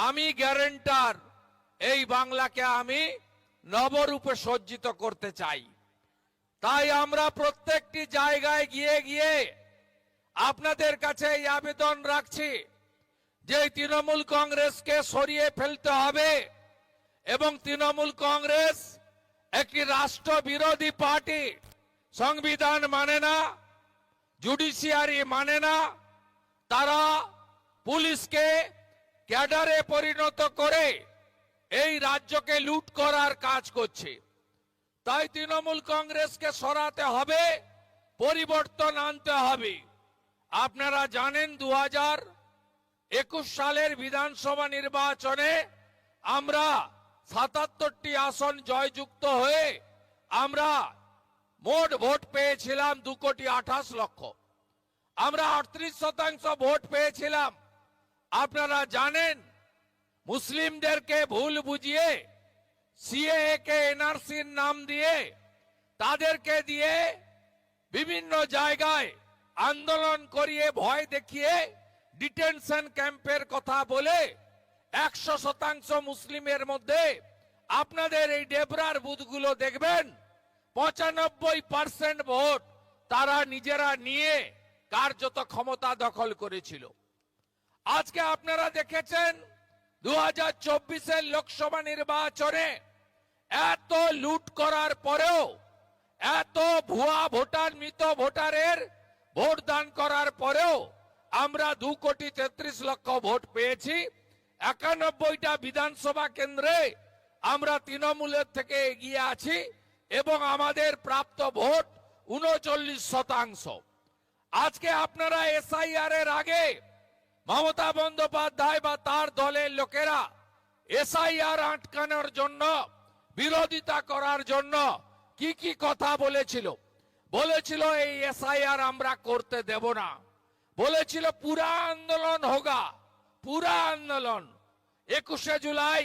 আমি গ্যারেন্টার এই বাংলাকে আমি নবরূপে সজ্জিত করতে চাই। তাই আমরা প্রত্যেকটি জায়গায় গিয়ে গিয়ে আপনাদের কাছে এই আবেদন রাখছি যে তৃণমূল কংগ্রেসকে সরিয়ে ফেলতে হবে এবং তৃণমূল কংগ্রেস একটি রাষ্ট্রবিরোধী পার্টি। সংবিধান মানে না, জুডিশিয়ারি মানে না, তারা পুলিশকে ক্যাডারে পরিণত করে এই রাজ্যকে লুট করার কাজ করছে। তাই তৃণমূল কংগ্রেসকে সরাতে হবে, পরিবর্তন আনতে হবে। আপনারা জানেন 2021 সালের বিধানসভা নির্বাচনে আমরা 77টি আসন জয়যুক্ত হয়ে আমরা মোট ভোট পেয়েছিলাম 2,28,00,000। আমরা 38% ভোট পেয়েছিলাম। আপনারা জানেন মুসলিমদেরকে ভুল বুঝিয়ে সিএএ কে এনআরসির নাম দিয়ে তাদেরকে দিয়ে বিভিন্ন জায়গায় আন্দোলন করিয়ে ভয় দেখিয়ে ডিটেনশন ক্যাম্পের কথা বলে 100% মুসলিমের মধ্যে আপনাদের এই ডেবরার বুথগুলো দেখবেন 95% ভোট তারা নিজেরা নিয়ে কার্যত ক্ষমতা দখল করেছিল। আজকে আপনারা দেখেছেন 2024 লোকসভা নির্বাচনে এত লুট করার পরেও, এত ভুয়া ভোটার, মৃত ভোটারের ভোট দান করার পরেও আমরা 2,33,00,000 ভোট পেয়েছি। 91টা বিধানসভা কেন্দ্রে আমরা তৃণমূলের থেকে এগিয়ে আছি এবং আমাদের প্রাপ্ত ভোট 39%। আজকে আপনারা এসআইআর এর আগে মমতা বন্দ্যোপাধ্যায় বা তার দলের লোকেরা এসআইআর আটকানোর জন্য, বিরোধিতা করার জন্য কি কি কথা বলেছিল। বলেছিল এই এসআইআর আমরা করতে দেব না, বলেছিল পুরা আন্দোলন হোগা, পুরা আন্দোলন। 21 জুলাই